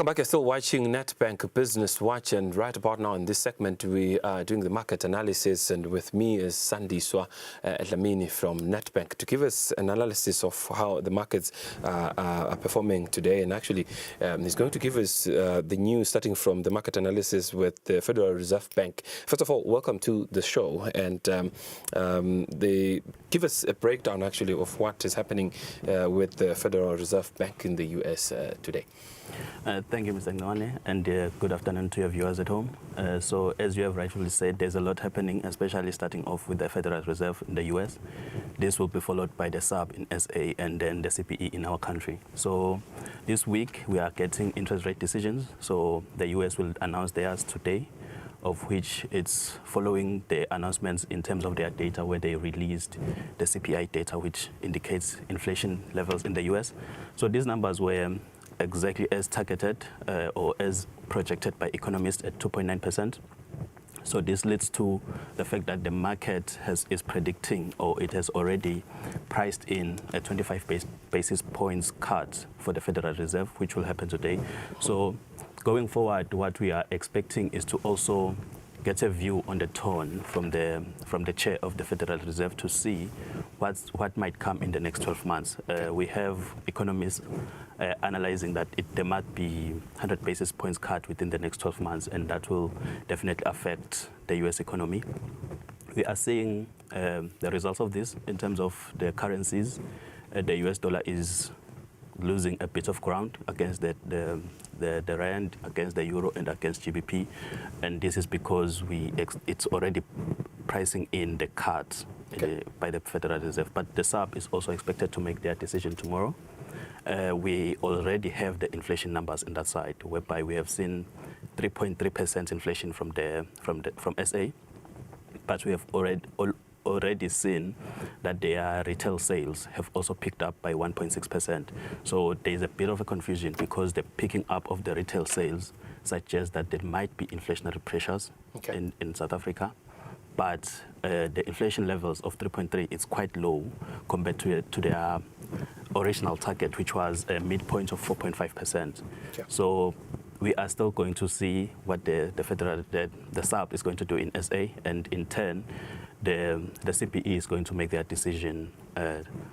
Welcome back. You're still watching Nedbank Business Watch, and right about now in this segment we are doing the market analysis, and with me is Sandiswa Dlamini from Nedbank to give us an analysis of how the markets are performing today. And actually he's going to give us the news starting from the market analysis with the Federal Reserve Bank. First of all, welcome to the show, and they give us a breakdown actually of what is happening with the Federal Reserve Bank in the US today. Thank you, Mr. Ngwane, and good afternoon to your viewers at home. So as you have rightfully said, there's a lot happening, especially starting off with the Federal Reserve in the US. This will be followed by the SARB in SA and then the CPE in our country. So this week we are getting interest rate decisions. So the US will announce theirs today, of which it's following the announcements in terms of their data where they released the CPI data, which indicates inflation levels in the US. So these numbers were exactly as targeted or as projected by economists at 2.9%. So this leads to the fact that the market is predicting, or it has already priced in, a 25 basis points cut for the Federal Reserve, which will happen today. So going forward, what we are expecting is to also get a view on the tone from the chair of the Federal Reserve to see what might come in the next 12 months. We have economists analyzing that there might be 100 basis points cut within the next 12 months, and that will definitely affect the US economy. We are seeing the results of this in terms of the currencies. The US dollar is losing a bit of ground against the rand, against the euro, and against GBP, and this is because it's already pricing in the cut by the Federal Reserve. But the SARB is also expected to make their decision tomorrow. We already have the inflation numbers in that side, whereby we have seen 3.3% inflation from SA, but we have already seen that their retail sales have also picked up by 1.6%. So there's a bit of a confusion because the picking up of the retail sales suggests that there might be inflationary pressures in South Africa. But the inflation levels of 3.3 is quite low compared to their original target, which was a midpoint of 4.5%. So we are still going to see what the SARB is going to do in SA, and in turn, the CPE is going to make their decision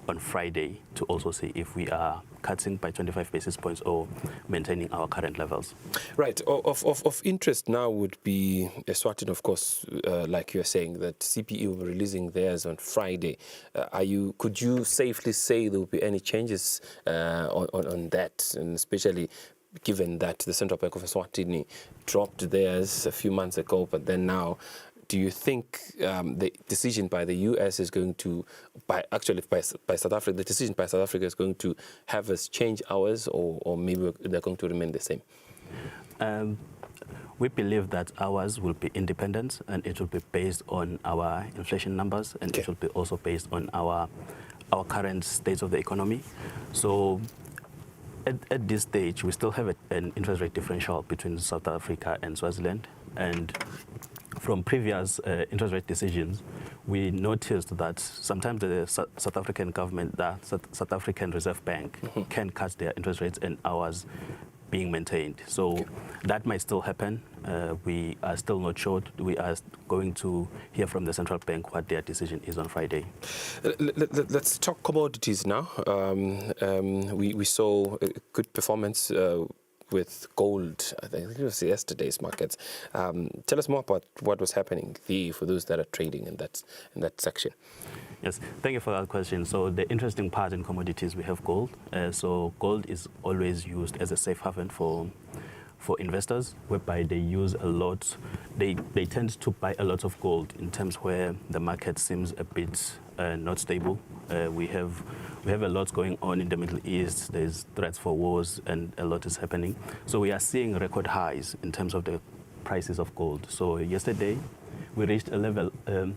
on Friday to also see if we are cutting by 25 basis points or maintaining our current levels. Right. Of interest now would be Eswatini, of course, like you're saying, that CPE will be releasing theirs on Friday. Could you safely say there will be any changes on that, and especially given that the Central Bank of Eswatini dropped theirs a few months ago, but then now, do you think the decision by the US is going to, by South Africa, the decision by South Africa is going to have us change ours, or maybe they're going to remain the same? We believe that ours will be independent, and it will be based on our inflation numbers, and it will be also based on our current state of the economy. So at this stage, we still have an interest rate differential between South Africa and Swaziland, and from previous interest rate decisions, we noticed that sometimes the South African government, the South African Reserve Bank, can cut their interest rates and ours being maintained. So that might still happen. We are still not sure. We are going to hear from the central bank what their decision is on Friday. Let's talk commodities now. We saw a good performance with gold. I think it was yesterday's markets. Tell us more about what was happening there for those that are trading in that section. Yes, thank you for that question. So the interesting part in commodities, we have gold. So gold is always used as a safe haven for investors, whereby they use a lot. They tend to buy a lot of gold in terms where the market seems a bit not stable. We have a lot going on in the Middle East. There's threats for wars, and a lot is happening. So we are seeing record highs in terms of the prices of gold. So yesterday, we reached a level, a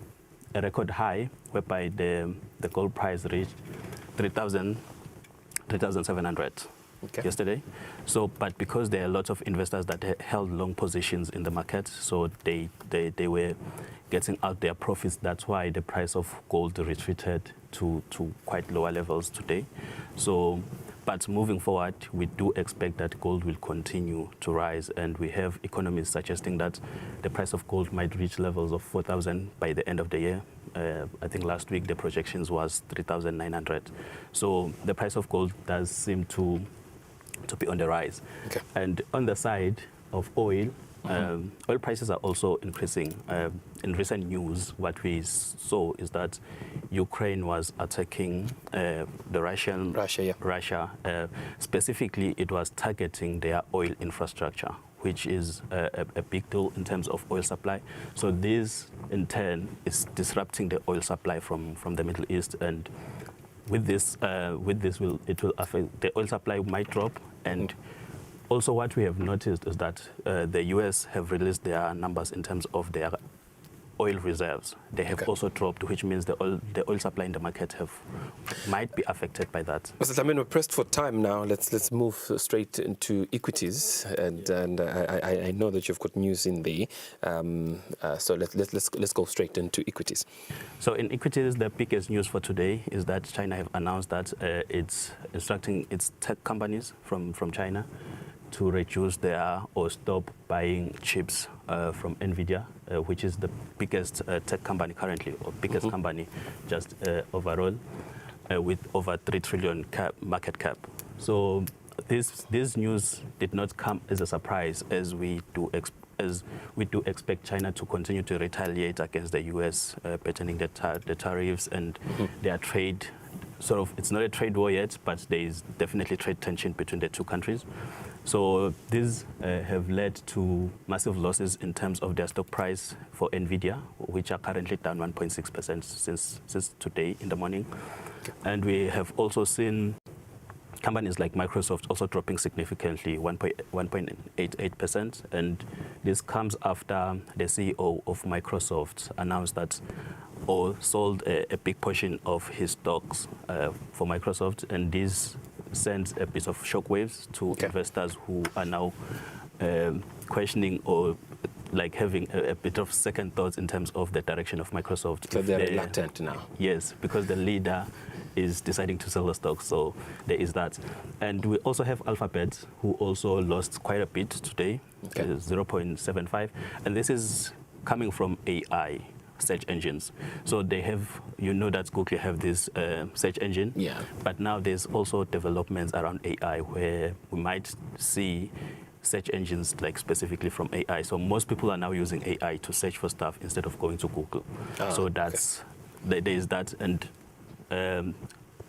record high, whereby the gold price reached 3,700 yesterday. So, but because there are lots of investors that held long positions in the market, so they were getting out their profits. That's why the price of gold retreated to quite lower levels today. So, But moving forward, we do expect that gold will continue to rise, and we have economists suggesting that the price of gold might reach levels of 4,000 by the end of the year. I think last week the projections was 3,900. So the price of gold does seem to be on the rise. Okay. And on the side of oil, oil prices are also increasing. In recent news, what we saw is that Ukraine was attacking Russia. Specifically, it was targeting their oil infrastructure, which is a big deal in terms of oil supply. So this, in turn, is disrupting the oil supply from the Middle East. And with this, it will affect the oil supply might drop. And also what we have noticed is that the US have released their numbers in terms of their oil reserves. They have also dropped, which means the oil supply in the market might be affected by that. Mr. Tlamin, we're pressed for time now. Let's move straight into equities, and I know that you've got news in there. So let's go straight into equities. So in equities, the biggest news for today is that China have announced that it's instructing its tech companies from China to reduce their or stop buying chips from NVIDIA, which is the biggest tech company currently, or biggest company just overall, with over 3 trillion market cap. So this news did not come as a surprise, as we do expect China to continue to retaliate against the US, pertaining the tariffs and their trade. Sort of, it's not a trade war yet, but there is definitely trade tension between the two countries. So these have led to massive losses in terms of their stock price for NVIDIA, which are currently down 1.6% since today in the morning. And we have also seen companies like Microsoft also dropping significantly, 1.88%. And this comes after the CEO of Microsoft announced that or sold a big portion of his stocks for Microsoft, and this sends a bit of shockwaves to investors who are now questioning or like having a bit of second thoughts in terms of the direction of Microsoft. So they're reluctant now. Yes, because the leader is deciding to sell the stock, so there is that. And we also have Alphabet, who also lost quite a bit today, 0.75, and this is coming from AI search engines. So they have, that Google have this search engine, but now there's also developments around AI where we might see search engines like specifically from AI. So most people are now using AI to search for stuff instead of going to Google. So that's, there is that, and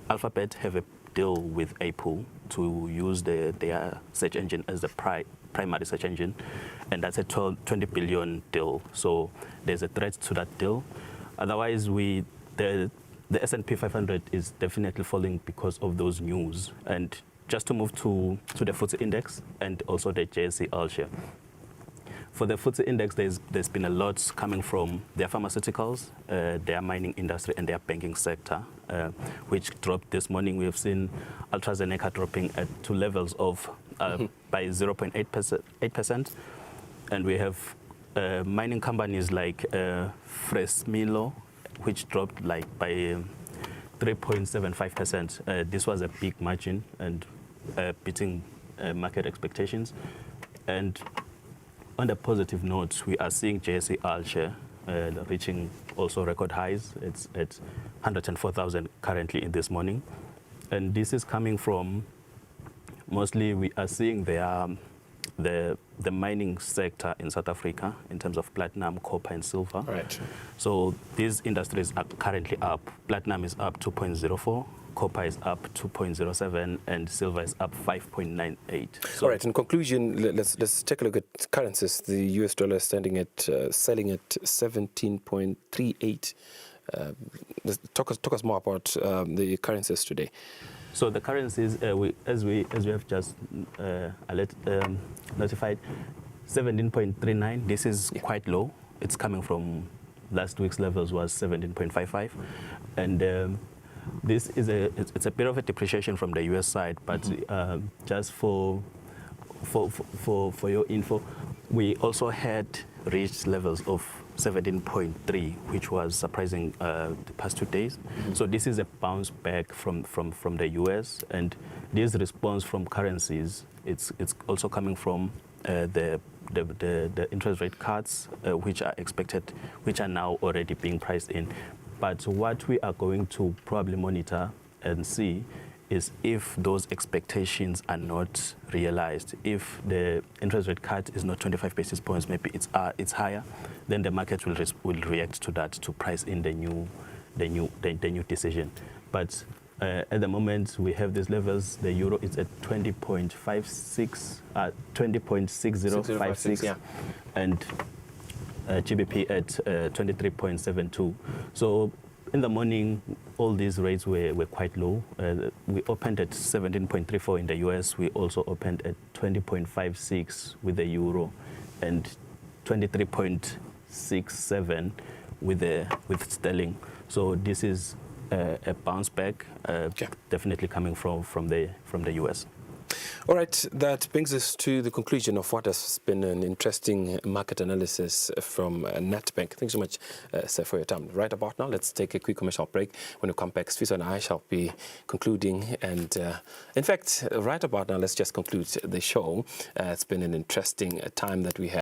Alphabet have a deal with Apple to use their search engine as the primary search engine, and that's a 20 billion deal. So there's a threat to that deal. Otherwise, the S&P 500 is definitely falling because of those news. And just to move to the FTSE index and also the JSE All Share. For the FTSE index, there's been a lot coming from their pharmaceuticals, their mining industry, and their banking sector, which dropped this morning. We have seen AstraZeneca dropping to levels of by 0.8%, and we have mining companies like Fresnillo, which dropped like by 3.75%. This was a big margin and beating market expectations. And on the positive note, we are seeing JSE All Share reaching also record highs. It's at 104,000 currently in this morning. And this is coming from, mostly we are seeing the mining sector in South Africa in terms of platinum, copper, and silver. Right. So these industries are currently up. Platinum is up 2.04. Copper is up 2.07, and silver is up 5.98. So, all right. In conclusion, let's take a look at currencies. The US dollar is standing at selling at 17.38. Talk us more about the currencies today. So the currencies, as we have just notified, 17.39. This is quite low. It's coming from last week's levels was 17.55, and this is it's a bit of a depreciation from the US side, but just for your info, we also had reached levels of 17.3, which was surprising the past 2 days. So this is a bounce back from the US, and this response from currencies, it's also coming from the interest rate cuts, which are expected, which are now already being priced in. But what we are going to probably monitor and see is if those expectations are not realized. If the interest rate cut is not 25 basis points, maybe it's higher, then the market will react to that to price in the new decision. But at the moment, we have these levels. The euro is at 20.56, 20.6056, yeah. and GBP at 23.72. So in the morning, all these rates were quite low. We opened at 17.34 in the US. We also opened at 20.56 with the euro, and 23.67 with sterling. So this is a bounce back, definitely coming from the US. All right, that brings us to the conclusion of what has been an interesting market analysis from Nedbank. Thanks so much, sir, for your time. Right about now, let's take a quick commercial break. When we come back, Sfiso and I shall be concluding. And in fact, right about now, let's just conclude the show. It's been an interesting time that we had.